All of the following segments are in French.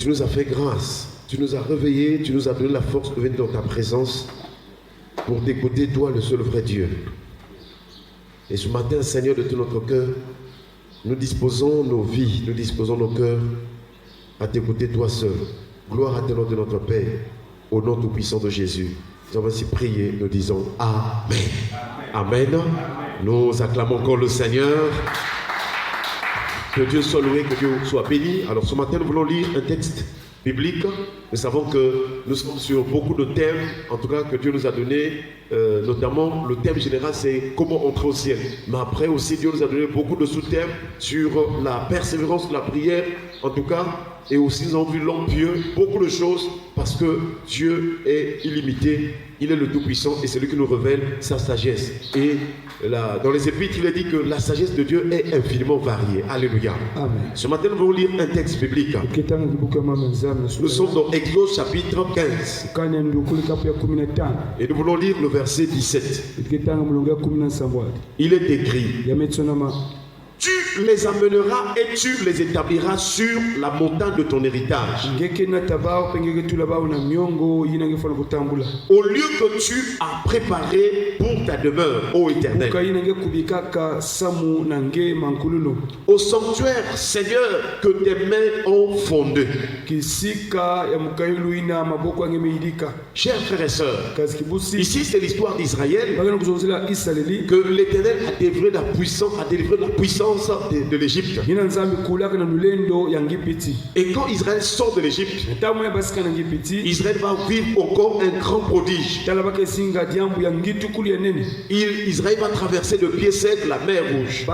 tu nous as fait grâce, tu nous as réveillés, tu nous as donné la force de venir dans ta présence pour t'écouter, toi, le seul vrai Dieu. Et ce matin, Seigneur, de tout notre cœur, nous disposons nos vies, nous disposons nos cœurs à t'écouter, toi seul. Gloire à ton nom de notre Père, au nom tout-puissant de Jésus. Nous avons ainsi prié, nous disons Amen. Amen. Amen. Nous acclamons encore le Seigneur. Que Dieu soit loué, que Dieu soit béni. Alors ce matin, nous voulons lire un texte biblique. Nous savons que nous sommes sur beaucoup de thèmes, en tout cas que Dieu nous a donné, notamment le thème général c'est comment entrer au ciel. Mais après aussi Dieu nous a donné beaucoup de sous-thèmes sur la persévérance de la prière, en tout cas, et aussi nous avons vu l'homme pieux, beaucoup de choses, parce que Dieu est illimité, il est le Tout-Puissant et c'est lui qui nous révèle sa sagesse. Et là, dans les Épîtres, il est dit que la sagesse de Dieu est infiniment variée. Alléluia. Amen. Ce matin, nous allons lire un texte biblique. Nous sommes dans Exode chapitre 15. Et nous voulons lire le verset 17. Il est écrit: tu les amèneras et tu les établiras sur la montagne de ton héritage. Au lieu que tu as préparé pour ta demeure, ô Éternel. Au sanctuaire, Seigneur, que tes mains ont fondé. Chers frères et sœurs, ici c'est l'histoire d'Israël, que l'Éternel a délivré la puissance de l'Égypte. Et quand Israël sort de l'Égypte, Israël va vivre encore un grand prodige. Israël va traverser de pied sec la mer Rouge.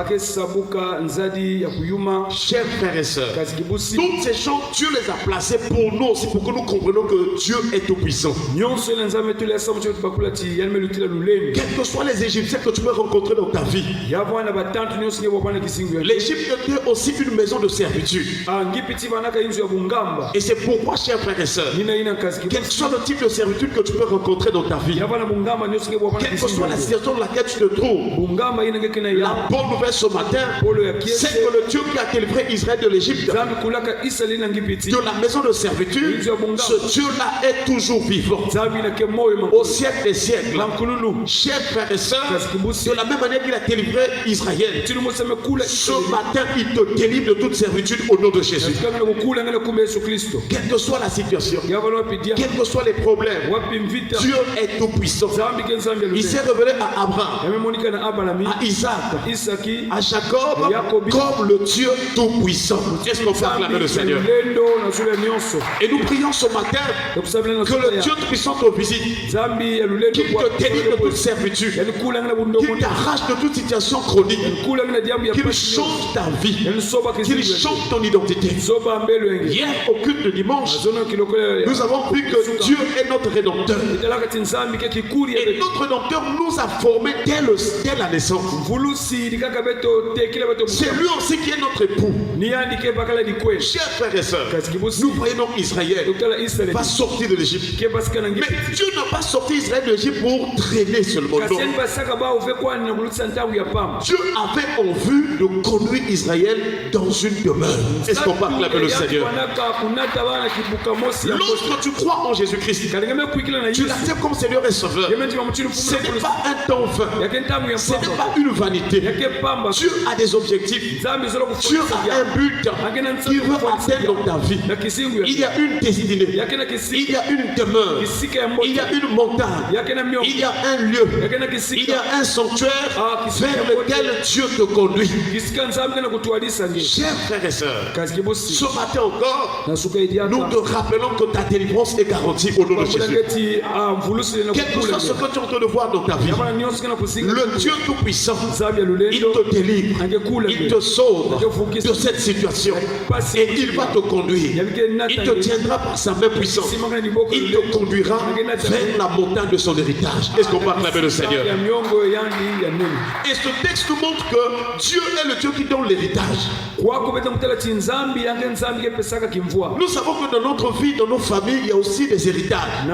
Chers frères et sœurs, toutes ces choses, Dieu les a placées pour nous, c'est pour que nous comprenions que Dieu est tout puissant. Quels que soient les Égyptiens que tu peux rencontrer dans ta vie, l'Égypte était aussi une maison de servitude. Et c'est pourquoi, chers frères et sœurs, quel que soit le type de servitude que tu peux rencontrer dans ta vie, quelle que soit la situation dans laquelle tu te trouves, la bonne nouvelle ce matin, c'est que le Dieu qui a délivré Israël de l'Égypte, de la maison de servitude, ce Dieu-là est toujours vivant au siècle des siècles. Chers frères et sœurs, de la même manière qu'il a délivré Israël, ce matin il te délivre de toute servitude au nom de Jésus. Quelle que soit la situation, quels que soient les problèmes, Dieu est tout puissant. Il s'est révélé à Abraham, à Isaac, à Jacob comme le Dieu tout puissant. Est-ce qu'on peut acclamer le Seigneur? Et nous prions ce matin que le Dieu tout puissant te visite, qu'il te délivre de toute servitude, qu'il t'arrache de toute situation chronique, qu'il change ta vie, qu'il change ton identité. Hier au culte de dimanche, nous avons vu que Dieu est notre Rédempteur. Et notre Rédempteur nous a formés dès la naissance. C'est lui aussi qui est notre époux. Chers frères et sœurs, nous voyons Israël va sortir de l'Égypte. Mais Dieu n'a pas sorti Israël de l'Égypte pour traîner seulement. Dieu avait en vue de conduire Israël dans une demeure. Est-ce qu'on peut acclamer le Seigneur? Lorsque tu crois en Jésus-Christ, tu l'acceptes comme Seigneur et Sauveur. Ce n'est pas un temps vain, ce n'est pas une vanité. Dieu a des objectifs, Dieu a un but qu'il veut atteindre dans ta vie. Il y a une destinée, il y a une demeure, il y a une montagne, il y a un lieu, il y a un sanctuaire vers lequel Dieu te conduit. Chers frères et sœurs, ce matin encore, nous te rappelons que ta délivrance est garantie au nom de Jésus. Quel que soit ce que tu es en train de voir dans ta vie, le Dieu Tout-Puissant, il te délivre, il te sauve de cette situation et il va te conduire. Il te tiendra par sa main puissante. Il te conduira vers la montagne de son héritage. Est-ce qu'on peut acclamer le Seigneur? Et ce texte nous montre que Dieu est le Dieu qui donne l'héritage. Nous savons que dans notre vie, dans nos familles, il y a aussi des héritages.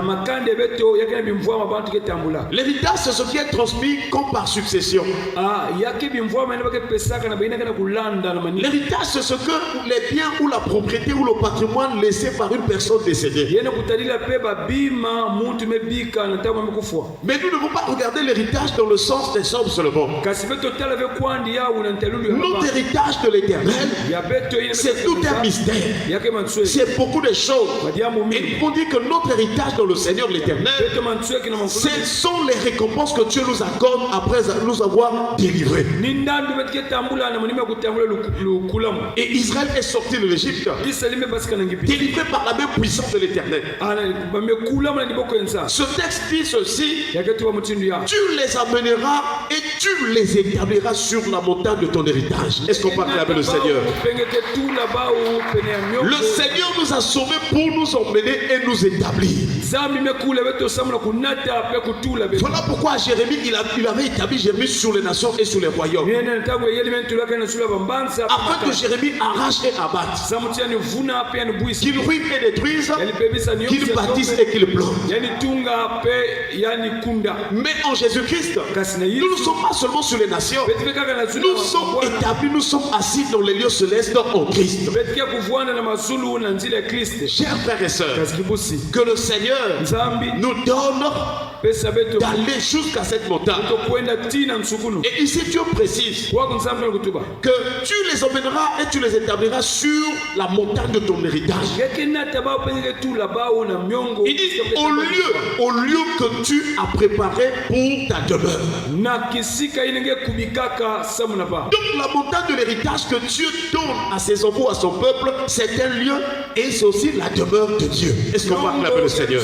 L'héritage, c'est ce qui est transmis comme par succession. L'héritage, c'est ce que les biens ou la propriété ou le patrimoine laissé par une personne décédée. Mais nous ne devons pas regarder l'héritage dans le sens des sommes seulement. Notre héritage de l'éternel, c'est tout un mystère. C'est beaucoup de choses. Et nous dit que notre héritage dans le Seigneur l'éternel, ce sont les récompenses que Dieu nous accorde après nous avoir délivrés. Et Israël est sorti de l'Égypte, délivré par la même puissance de l'éternel. Ce texte dit ceci: tu les amèneras et tu les établiras sur la montagne de ton héritage. Est-ce qu'on peut acclamer le Seigneur? Le Seigneur nous a sauvés pour nous emmener et nous établir. Voilà pourquoi Jérémie, il avait établi Jérémie sur les nations et sur les royaumes, afin que Jérémie arrache et abatte, qu'il ruine et détruise, qu'il bâtisse et qu'il plante. Mais en Jésus-Christ, nous ne sommes pas seulement sur les nations, nous sommes établis, nous sommes assis dans les lieux célestes en Christ. Chers frères et sœurs, que le Seigneur nous donne d'aller jusqu'à cette montagne. Et ici Dieu précise que tu les emmèneras et tu les établiras sur la montagne de ton héritage. Il dit au lieu que tu as préparé pour ta demeure. Donc la montagne de l'héritage que Dieu donne à ses enfants, à son peuple, c'est un lieu et c'est aussi la demeure de Dieu. Est-ce qu'on va acclamer le Seigneur?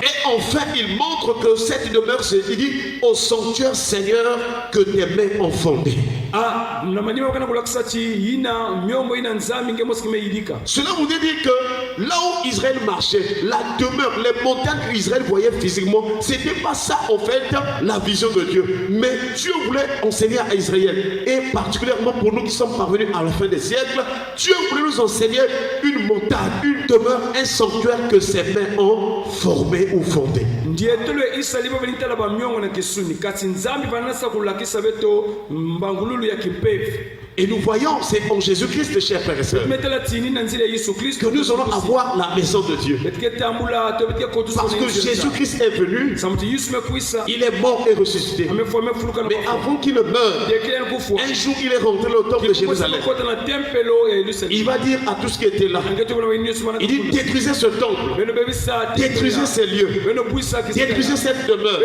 Et enfin, il montre que cette demeure, il dit au sanctuaire Seigneur que tes mains ont fondé. Cela vous dit que là où Israël marchait, la demeure, les montagnes qu'Israël voyait physiquement, c'était pas ça en fait la vision de Dieu. Mais Dieu voulait enseigner à Israël, et particulièrement pour nous qui sommes parvenus à la fin des siècles, Dieu voulait nous enseigner une montagne, une demeure, un sanctuaire que ses mains ont formé ou fondé. Et nous voyons, c'est en Jésus-Christ, chers frères et sœurs, que nous allons avoir la maison de Dieu. Parce que Jésus-Christ est venu, il est mort et ressuscité. Mais avant qu'il ne meure, un jour il est rentré au temple de Jérusalem. Il va dire à tous ceux qui étaient là, il dit détruisez ce temple, détruisez ces lieux, détruisez cette demeure,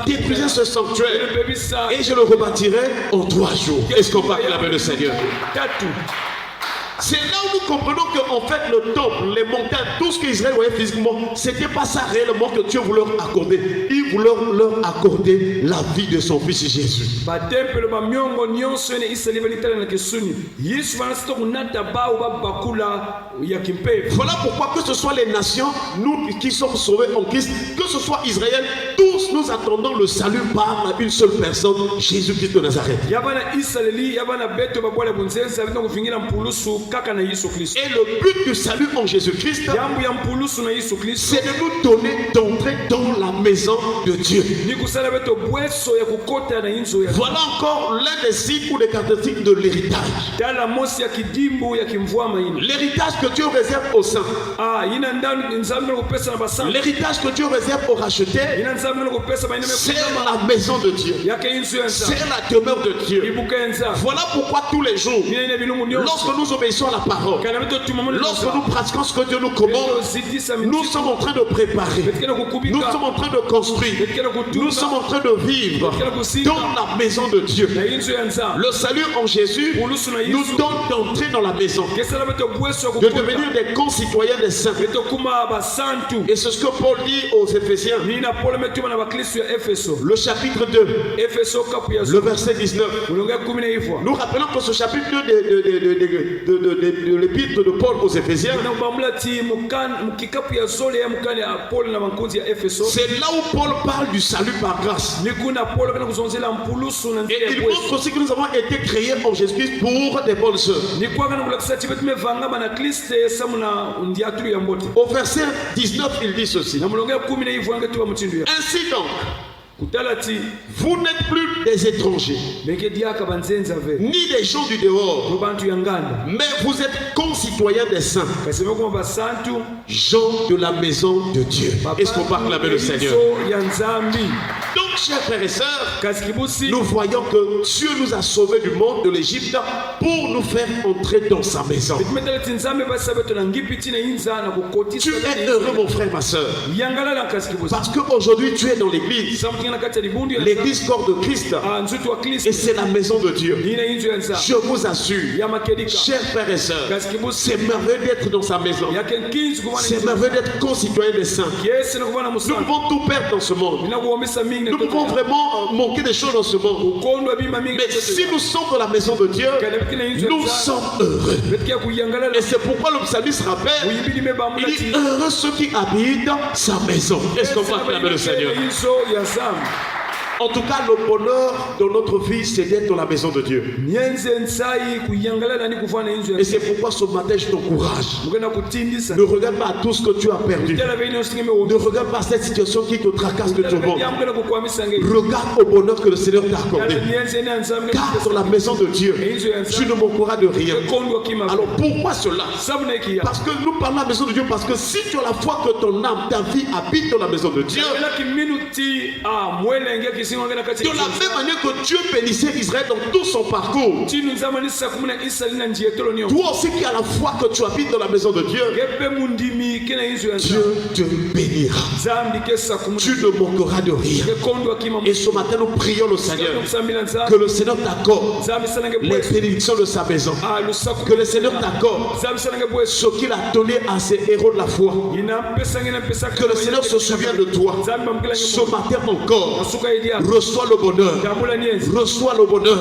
détruisez ce sanctuaire, et je le rebâtirai en 3 jours. Est-ce qu'on va acclamer le Seigneur? C'est là où nous comprenons qu'en fait le temple, les montagnes, tout ce qu'Israël voyait physiquement, c'était pas ça réellement que Dieu voulait leur accorder. Il voulait leur accorder la vie de son fils Jésus. Voilà pourquoi que ce soit les nations, nous qui sommes sauvés en Christ, que ce soit Israël, tous nous attendons le salut par une seule personne, Jésus-Christ de Nazareth. Et le but du salut en Jésus-Christ, c'est de nous donner d'entrer dans la maison de Dieu. Voilà encore l'un des signes ou des caractéristiques de l'héritage. L'héritage que Dieu réserve aux saints. L'héritage que Dieu réserve aux rachetés. C'est la maison de Dieu. C'est la demeure de Dieu. Voilà pourquoi tous les jours, lorsque nous obéissons à la parole, lorsque nous pratiquons ce que Dieu nous commande, nous sommes en train de préparer, nous sommes en train de construire, nous sommes en train de vivre dans la maison de Dieu. Le salut en Jésus nous donne d'entrer dans la maison, de devenir des concitoyens des saints. Et c'est ce que Paul dit aux Éphésiens, le chapitre 2, le verset 19. Nous rappelons que ce chapitre 2 l'épître de Paul aux Éphésiens, c'est là où Paul parle du salut par grâce. Et il montre aussi que nous avons été créés en Jésus-Christ pour des bonnes œuvres. Au verset 19, il dit ceci. Ainsi donc, vous n'êtes plus des étrangers, ni des gens du dehors, mais vous êtes concitoyens des saints, gens de la maison de Dieu. Est-ce qu'on peut acclamer le Seigneur? Donc, chers frères et sœurs, nous voyons que Dieu nous a sauvés du monde de l'Égypte pour nous faire entrer dans sa maison. Tu es heureux, mon frère, ma sœur, parce qu'aujourd'hui tu es dans l'église. L'église corps de Christ, et c'est la maison de Dieu. Je vous assure, chers frères et sœurs, c'est merveilleux d'être dans sa maison. C'est merveilleux d'être concitoyen des saints. Nous pouvons tout perdre dans ce monde. Nous pouvons vraiment manquer des choses dans ce monde. Mais si nous sommes dans la maison de Dieu, nous sommes heureux. Et c'est pourquoi le psalmiste rappelle, il dit heureux ceux qui habitent sa maison. Est-ce qu'on peut acclamer le Seigneur? En tout cas, le bonheur de notre vie, c'est d'être dans la maison de Dieu. Et c'est pourquoi ce matin, je t'encourage. Ne regarde pas à tout ce que tu as perdu. Ne regarde pas cette situation qui te tracasse de ton monde. Regarde au bonheur que le Seigneur t'a accordé. Car dans la maison de Dieu, tu ne manqueras de rien. Alors pourquoi cela? Parce que nous parlons de la maison de Dieu, parce que si tu as la foi que ton âme, ta vie habite dans la maison de Dieu, de la même manière que Dieu bénissait Israël dans tout son parcours, toi aussi qui as la foi que tu habites dans la maison de Dieu, Dieu te bénira. Tu ne manqueras de rien. Et ce matin nous prions le Seigneur, que le Seigneur t'accorde les bénédictions de sa maison, que le Seigneur t'accorde ce qu'il a donné à ses héros de la foi, que le Seigneur se souvienne de toi ce matin encore. Reçois le bonheur, reçois le bonheur,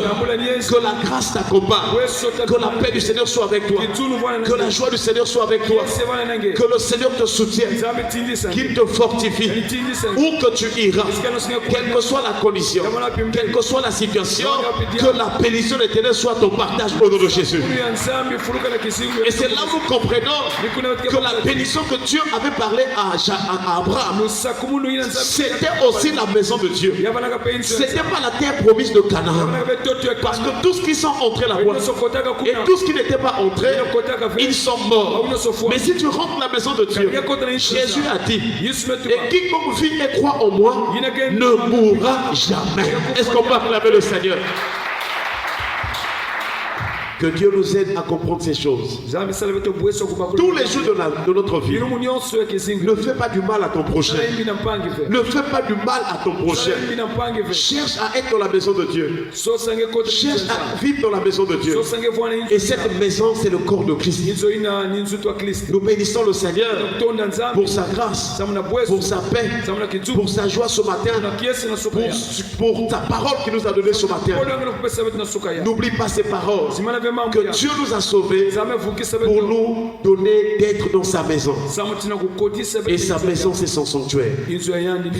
que la grâce t'accompagne, que la paix du Seigneur soit avec toi, que la joie du Seigneur soit avec toi, que le Seigneur te soutienne, qu'il te fortifie, où que tu iras, quelle que soit la condition, quelle que soit la situation, que la bénédiction de l'Éternel soit ton partage au nom de Jésus. Et c'est là où nous comprenons que la bénédiction que Dieu avait parlé à Abraham, c'était aussi la maison de Dieu. Ce n'était pas la terre promise de Canaan. Parce que tous qui sont entrés là-bas et tous qui n'étaient pas entrés, ils sont morts. Mais si tu rentres dans la maison de Dieu, Jésus a dit, et quiconque vit et croit en moi ne mourra jamais. Est-ce qu'on peut acclamer le Seigneur? Que Dieu nous aide à comprendre ces choses. Tous les jours de notre vie, ne fais pas du mal à ton prochain. Ne fais pas du mal à ton prochain. Cherche à être dans la maison de Dieu. Cherche à vivre dans la maison de Dieu. Et cette maison, c'est le corps de Christ. Nous bénissons le Seigneur pour sa grâce, pour sa paix, pour sa joie ce matin, pour ta parole qu'il nous a donnée ce matin. N'oublie pas ces paroles. Que Dieu nous a sauvés pour nous donner d'être dans sa maison. Et sa maison, c'est son sanctuaire.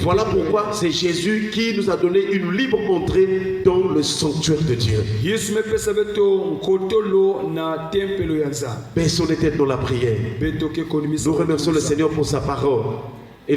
Voilà pourquoi c'est Jésus qui nous a donné une libre entrée dans le sanctuaire de Dieu. Baissons les têtes dans la prière. Nous remercions le Seigneur pour sa parole.